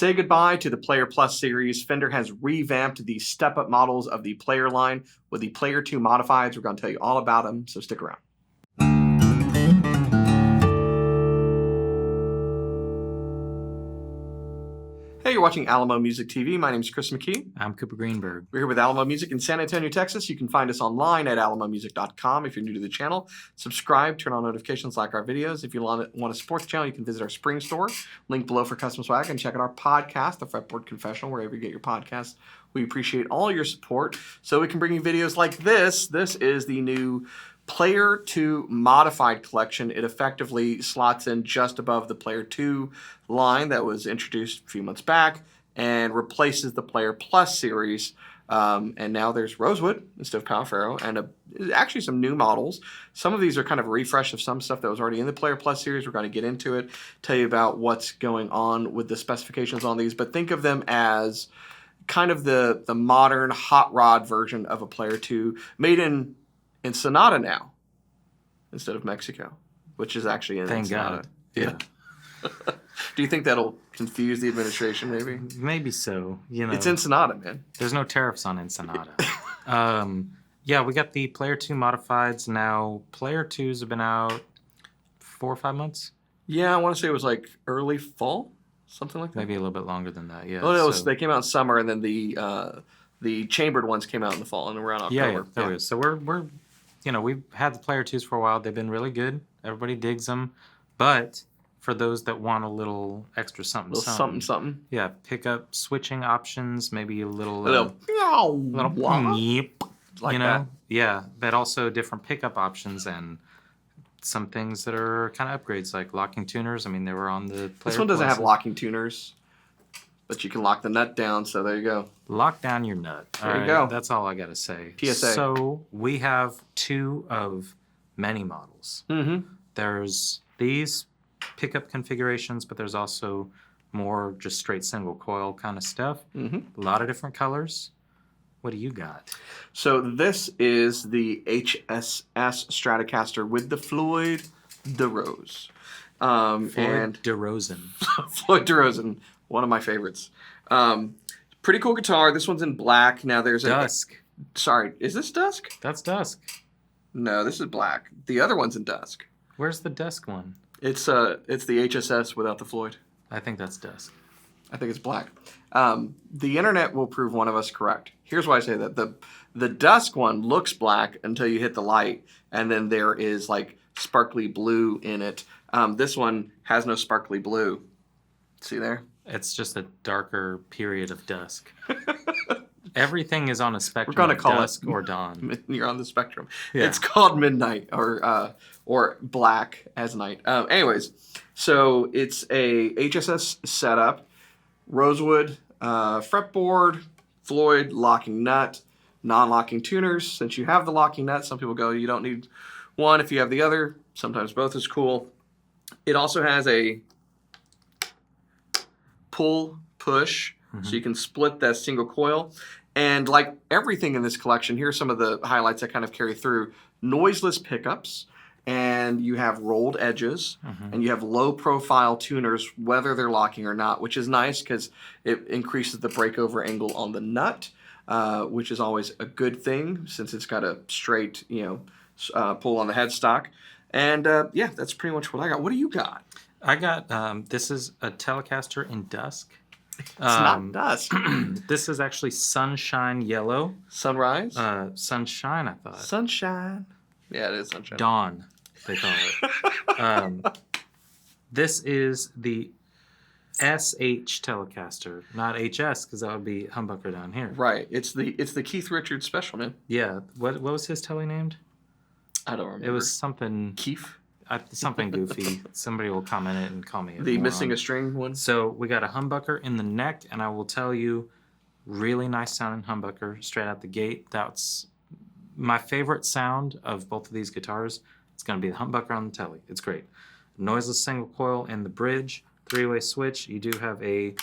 Say goodbye to the Player Plus series. Fender has revamped the step-up models of the Player line with the Player 2 modifieds. We're going to tell you all about them, so stick around. Hey, you're watching Alamo Music TV. My name is Chris McKee. I'm Cooper Greenberg. We're here with Alamo Music in San Antonio, Texas. You can find us online at alamomusic.com. If you're new to the channel, subscribe, turn on notifications, like our videos. If you want to support the channel, you can visit our spring store. Link below for custom swag, and check out our podcast, the Fretboard Confessional, wherever you get your podcasts. We appreciate all your support so we can bring you videos like this. This is the new Player 2 modified collection. It effectively slots in just above the Player 2 line that was introduced a few months back and replaces the Player Plus series. And now there's Rosewood instead of Palfaro, and actually some new models. Some of these are kind of a refresh of some stuff that was already in the Player Plus series. We're going to get into it, tell you about what's going on with the specifications on these, but think of them as kind of the modern hot rod version of a Player 2 made in Sonata now instead of Mexico, which is actually in Thank Sonata. God. Yeah. Do you think that'll confuse the administration, maybe? Maybe so. You know, it's in Sonata, man. There's no tariffs on Ensenada. Yeah, we got the Player 2 modifieds now. Player 2s have been out 4 or 5 months. Yeah, I want to say it was like early fall, something like that. Maybe a little bit longer than that. Yeah. Oh no, they came out in summer, and then the chambered ones came out in the fall, and around October. Yeah, there we go. So we're we've had the Player 2s for a while. They've been really good. Everybody digs them, but for those that want a little extra something. Yeah, pick up switching options, maybe a little yeep, like that. Yeah, but also different pickup options and some things that are kind of upgrades, like locking tuners. I mean, they were on the Player This one doesn't Plus. have locking tuners, but you can lock the nut down, so there you go. Lock down your nut. There you go. That's all I got to say. PSA. So we have 2 of many models. Mm-hmm. There's these pickup configurations, but there's also more just straight single coil kind of stuff. Mm-hmm. A lot of different colors. What do you got? So this is the HSS Stratocaster with the Floyd Rose. Floyd Rose. Floyd Rose, one of my favorites. Pretty cool guitar. This one's in black. Now there's Dusk. Sorry, is this Dusk? That's Dusk. No, this is black. The other one's in Dusk. Where's the Dusk one? It's the HSS without the Floyd. I think that's Dusk. I think it's black. The internet will prove one of us correct. Here's why I say that. The Dusk one looks black until you hit the light, and then there is like sparkly blue in it. This one has no sparkly blue. See there? It's just a darker period of dusk. Everything is on a spectrum. We're going to call dusk or dawn. You're on the spectrum. Yeah. It's called midnight or black as night. Anyways, so it's a HSS setup, Rosewood, fretboard, Floyd locking nut, non-locking tuners. Since you have the locking nut, some people go, you don't need one if you have the other. Sometimes both is cool. It also has a pull push, so you can split that single coil. And like everything in this collection, here's some of the highlights that kind of carry through. Noiseless pickups, and you have rolled edges, and you have low profile tuners, whether they're locking or not, which is nice because it increases the breakover angle on the nut, which is always a good thing since it's got a straight, pull on the headstock. And yeah, that's pretty much what I got. What do you got? I got, this is a Telecaster in Dusk. It's not Dusk. This is actually Sunshine Yellow. Sunrise? Sunshine, I thought. Sunshine. Yeah, it is Sunshine. Dawn, they call it. This is the SH Telecaster, not HS, because that would be humbucker down here. Right. It's the Keith Richards special, man. Yeah. What was his tele named? I don't remember. It was something... Keith? Something goofy. Somebody will comment it and call me the missing a string one. So we got a humbucker in the neck, and I will tell you, really nice sounding humbucker straight out the gate. That's my favorite sound of both of these guitars. It's going to be the humbucker on the telly. It's great. Noiseless single coil in the bridge, 3-way switch. You do have a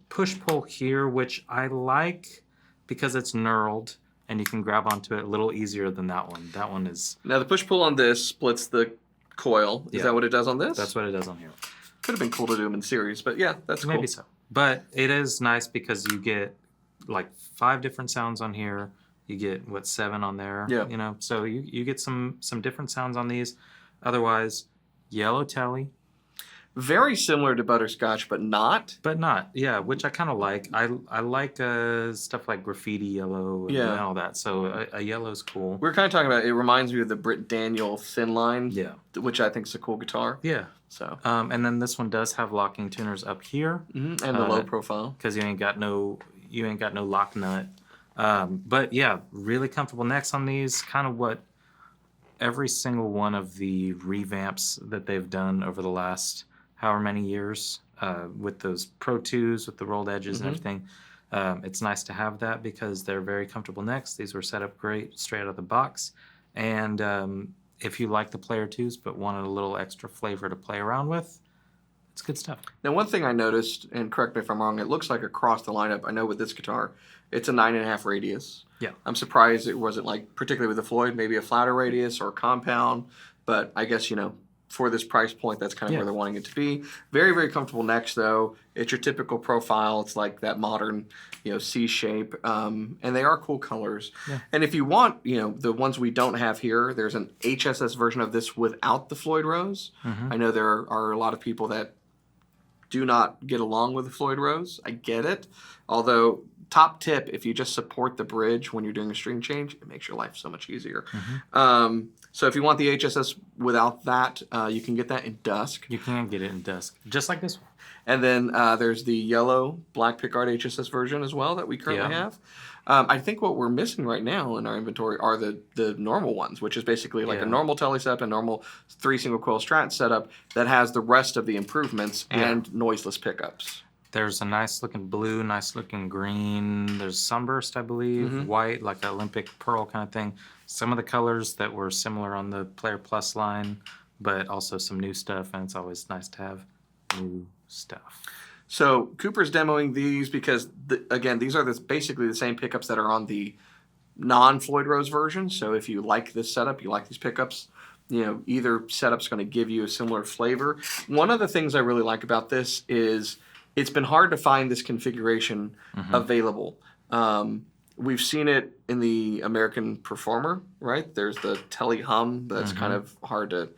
push-pull here, which I like because it's knurled, and you can grab onto it a little easier than that one. That one is... Now the push-pull on this splits the coil. Is that what it does on this? That's what it does on here. Could have been cool to do them in series, but yeah, that's cool. Maybe so. But it is nice because you get like 5 different sounds on here. You get, what, 7 on there? Yeah. You know, so you get some different sounds on these. Otherwise, yellow telly. Very similar to Butterscotch, but not. But not, yeah, which I kind of like. I like stuff like graffiti yellow and Yeah. all that. So a yellow's cool. We were kind of talking about, it reminds me of the Britt Daniel Thin Line, Yeah. which I think is a cool guitar. Yeah. So. And then this one does have locking tuners up here. And the low profile. Because you ain't got no lock nut. But yeah, really comfortable necks on these. Kind of what every single one of the revamps that they've done over the last however many years, with those Pro 2s with the rolled edges and everything. It's nice to have that because they're very comfortable necks. These were set up great straight out of the box. And if you like the Player 2s but wanted a little extra flavor to play around with, it's good stuff. Now, one thing I noticed, and correct me if I'm wrong, it looks like across the lineup, I know with this guitar, it's a 9.5 radius. Yeah. I'm surprised it wasn't, like, particularly with the Floyd, maybe a flatter radius or compound, but I guess, you know, for this price point, that's kind of where they're wanting it to be. Very, very comfortable necks, though. It's your typical profile. It's like that modern, you know, C shape, and they are cool colors. Yeah. And if you want, you know, the ones we don't have here, there's an HSS version of this without the Floyd Rose. I know there are a lot of people that do not get along with the Floyd Rose. I get it. Although, top tip, if you just support the bridge when you're doing a string change, it makes your life so much easier. So if you want the HSS without that, you can get that in dusk. You can get it in dusk, just like this one. And then there's the yellow black pickguard HSS version as well that we currently have. I think what we're missing right now in our inventory are the normal ones, which is basically like a normal tele setup, a normal 3 single coil Strat setup that has the rest of the improvements and noiseless pickups. There's a nice looking blue, nice looking green. There's sunburst, I believe, white, like an Olympic pearl kind of thing. Some of the colors that were similar on the Player Plus line, but also some new stuff, and it's always nice to have new stuff. So Cooper's demoing these because, again, these are basically the same pickups that are on the non-Floyd Rose version. So if you like this setup, you like these pickups, you know, either setup's going to give you a similar flavor. One of the things I really like about this is it's been hard to find this configuration available. We've seen it in the American Performer, right? There's the Tele Hum that's kind of hard to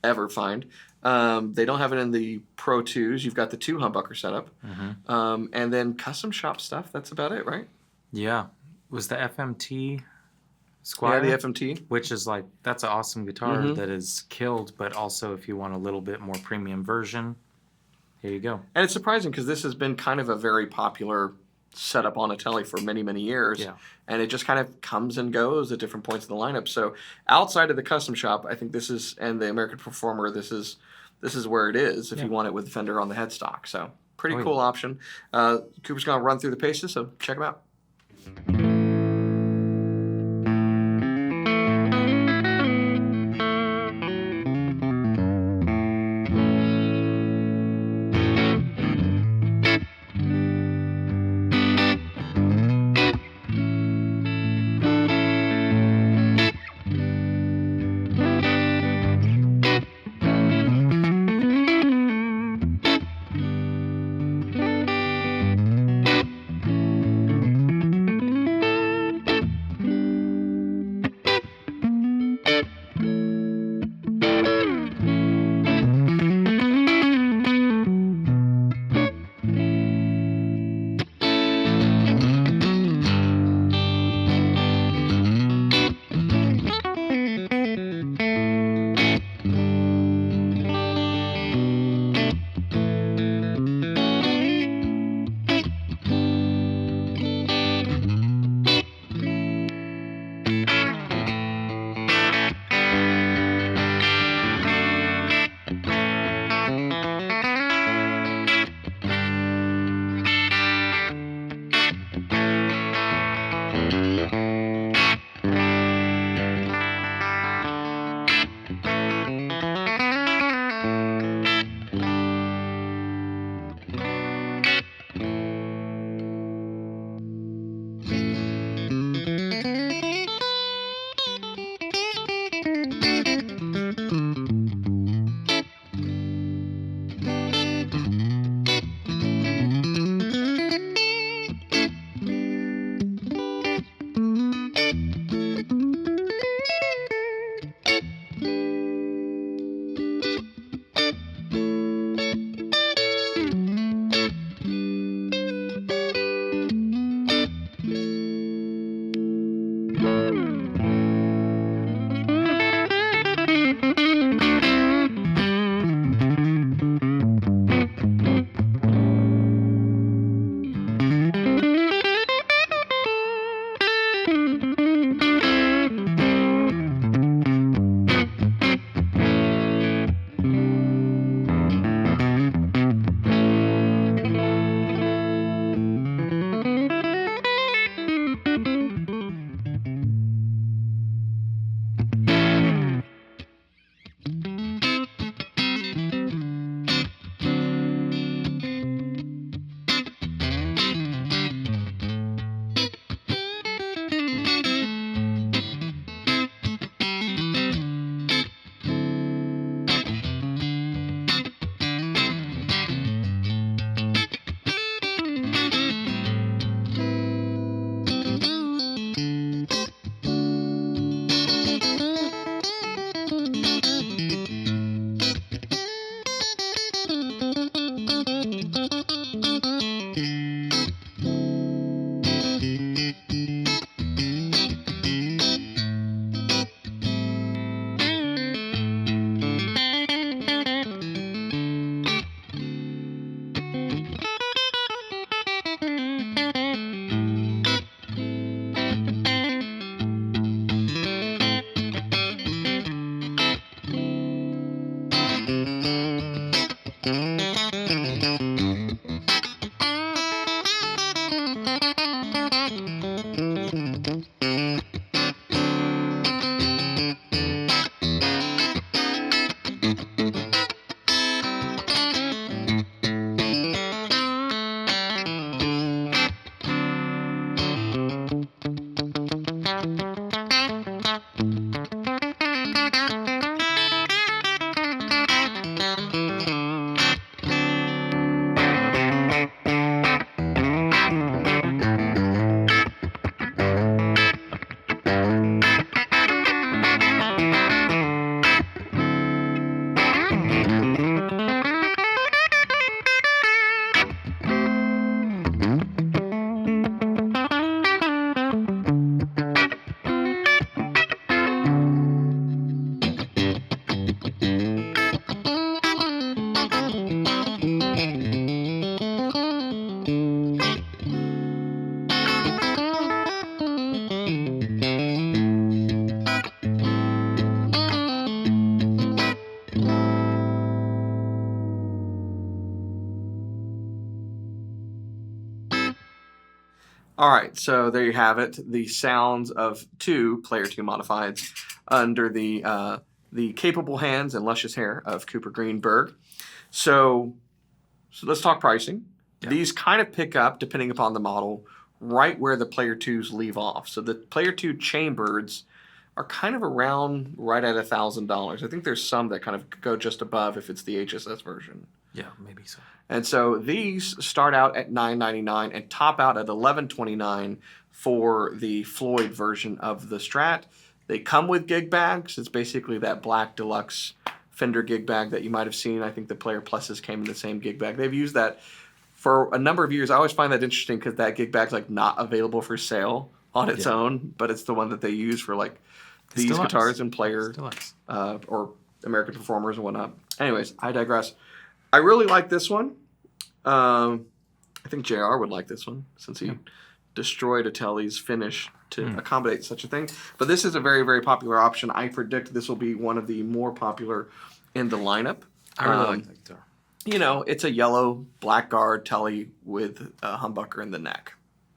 ever find. They don't have it in the Pro 2s. You've got the 2 humbucker setup. And then custom shop stuff. That's about it, right? Yeah. Was the FMT Squire? Yeah, the FMT. Which is like, that's an awesome guitar that is killed, but also if you want a little bit more premium version, here you go. And it's surprising because this has been kind of a very popular setup on a Tele for many, many years. Yeah. And it just kind of comes and goes at different points in the lineup. So outside of the custom shop, I think this is, and the American Performer, this is where it is if you want it with the Fender on the headstock. So pretty cool option. Cooper's going to run through the paces, so check them out. All right, so there you have it. The sounds of two Player 2 modifieds under the capable hands and luscious hair of Cooper Greenberg. So let's talk pricing. Yeah. These kind of pick up, depending upon the model, right where the Player 2s leave off. So the Player 2 Chambeards are kind of around right at $1,000. I think there's some that kind of go just above if it's the HSS version. Yeah, maybe so. And so these start out at $999 and top out at $1,129 for the Floyd version of the Strat. They come with gig bags. It's basically that black deluxe Fender gig bag that you might have seen. I think the Player Pluses came in the same gig bag. They've used that for a number of years. I always find that interesting because that gig bag's like not available for sale on its own, but it's the one that they use for like these guitars and Player or American Performers and whatnot. Anyways, I digress. I really like this one. I think JR would like this one since he destroyed Atelli's finish to accommodate such a thing. But this is a very, very popular option. I predict this will be one of the more popular in the lineup. I really like that guitar. You know, it's a yellow blackguard Telly with a humbucker in the neck.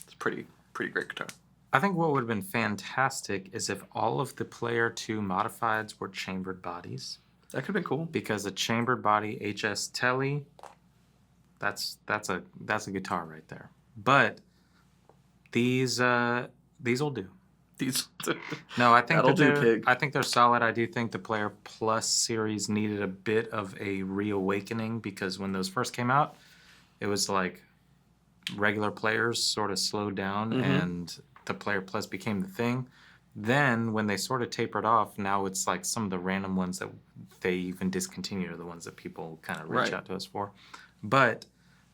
It's pretty great guitar. I think what would have been fantastic is if all of the Player 2 modifieds were chambered bodies. That could have been cool. Because a chambered body HS Telly, that's a guitar right there. But these will do. These No, I think that'll do, Pig. I think they're solid. I do think the Player Plus series needed a bit of a reawakening because when those first came out, it was like regular players sort of slowed down and the Player Plus became the thing. Then when they sort of tapered off, now it's like some of the random ones that they even discontinue are the ones that people kind of reach out to us for. But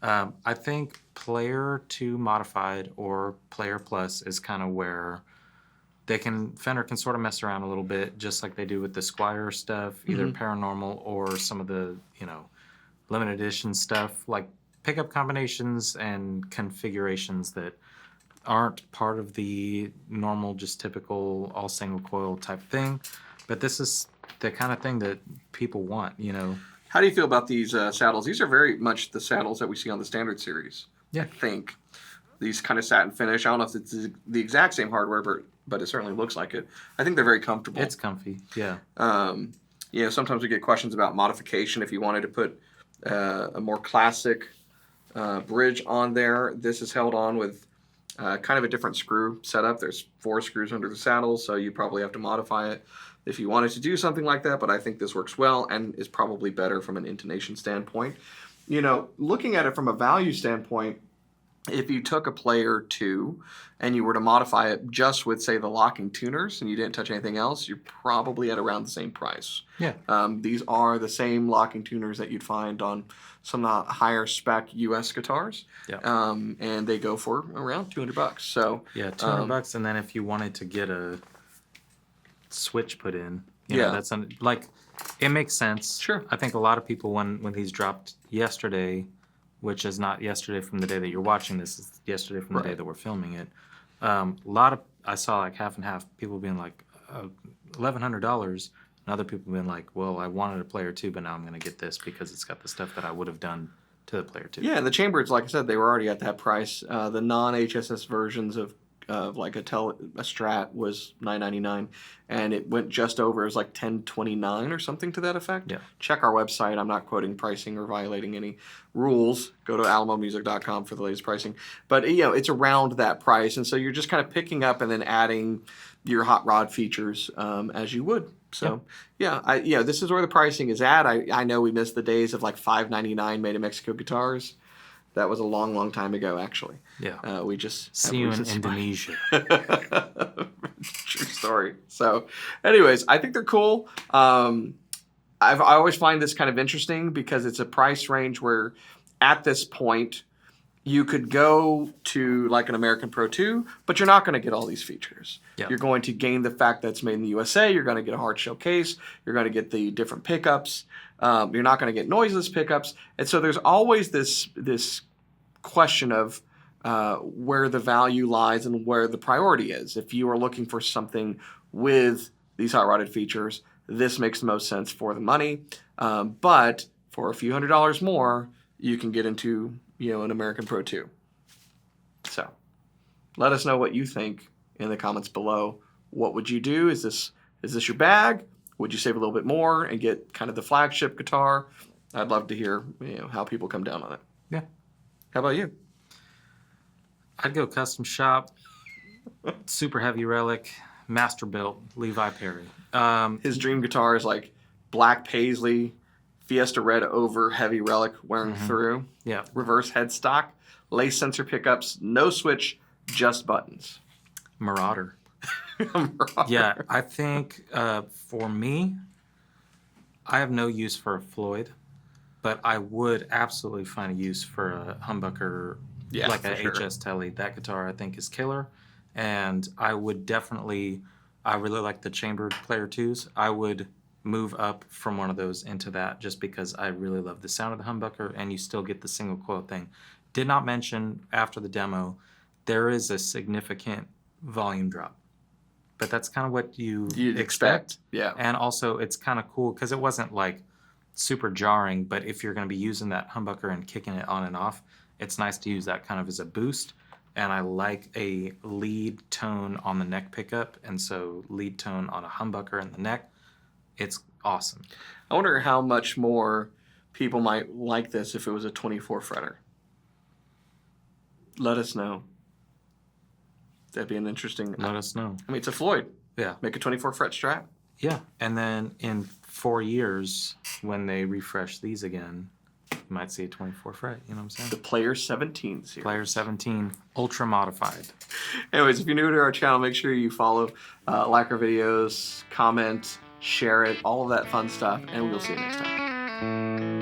I think Player 2 Modified or Player Plus is kind of where Fender can sort of mess around a little bit, just like they do with the Squire stuff, either paranormal or some of the, limited edition stuff, like pickup combinations and configurations that aren't part of the normal, just typical all single coil type thing. But this is the kind of thing that people want, How do you feel about these saddles? These are very much the saddles that we see on the Standard series. Yeah. I think. These kind of satin finish. I don't know if it's the exact same hardware, but it certainly looks like it. I think they're very comfortable. It's comfy, yeah. Sometimes we get questions about modification. If you wanted to put a more classic bridge on there, this is held on with kind of a different screw setup. There's 4 screws under the saddle, so you probably have to modify it if you wanted to do something like that, but I think this works well and is probably better from an intonation standpoint. Looking at it from a value standpoint, if you took a Player 2 and you were to modify it just with, say, the locking tuners and you didn't touch anything else, you're probably at around the same price. Yeah. These are the same locking tuners that you'd find on some higher spec US guitars. Yeah. And they go for around $200. So yeah, $200, and then if you wanted to get a switch put in, that's it makes sense. Sure. I think a lot of people when these dropped yesterday, which is not yesterday from the day that you're watching this, it's yesterday from the day that we're filming it. I saw like half and half, people being like, $1,100, and other people being like, well, I wanted a Player 2, but now I'm going to get this because it's got the stuff that I would have done to the Player 2. Yeah, and the Chambeards, like I said, they were already at that price. The non-HSS versions of like a Strat was $999, and it went just over. It was like $1029 or something to that effect. Yeah. Check our website. I'm not quoting pricing or violating any rules. Go to alamomusic.com for the latest pricing. But it's around that price, and so you're just kind of picking up and then adding your hot rod features as you would. So this is where the pricing is at. I know we missed the days of like $599 made in Mexico guitars. That was a long, long time ago, actually. Yeah. We just see you in Indonesia. True story. So, anyways, I think they're cool. I always find this kind of interesting because it's a price range where, at this point, you could go to like an American Pro 2, but you're not going to get all these features. Yeah. You're going to gain the fact that it's made in the USA. You're going to get a hard shell case. You're going to get the different pickups. You're not going to get noiseless pickups. And so there's always this question of where the value lies and where the priority is. If you are looking for something with these hot-rodded features, this makes the most sense for the money. But for a few $100s more, you can get into an American Pro 2. So Let us know what you think in the comments below. What would you do? Is this your bag? Would you save a little bit more and get kind of the flagship guitar? I'd love to hear how people come down on it. Yeah. How about you? I'd go custom shop, super heavy relic, master built, Levi Perry. His dream guitar is like black paisley, Fiesta red over, heavy relic wearing through. Yeah. Reverse headstock, lace sensor pickups, no switch, just buttons. Marauder. Marauder. Yeah, I think for me, I have no use for a Floyd, but I would absolutely find a use for a humbucker, like a HS Tele. That guitar I think is killer, and I would definitely. I really like the chambered player twos. I would move up from one of those into that just because I really love the sound of the humbucker, and you still get the single coil thing. Did not mention after the demo, there is a significant volume drop, but that's kind of what you'd expect. Yeah. And also it's kind of cool because it wasn't like super jarring, but if you're going to be using that humbucker and kicking it on and off, it's nice to use that kind of as a boost. And I like a lead tone on the neck pickup, and so lead tone on a humbucker in the neck, it's awesome. I wonder how much more people might like this if it was a 24 fretter. Let us know. That'd be an interesting... Let us know. I mean, it's a Floyd. Yeah. Make a 24 fret Strat. Yeah, and then in 4 years, when they refresh these again, you might see a 24 fret, you know what I'm saying? The Player 17 series. Player 17, ultra modified. Anyways, if you're new to our channel, make sure you follow, like our videos, comment, share it, all of that fun stuff, and we'll see you next time.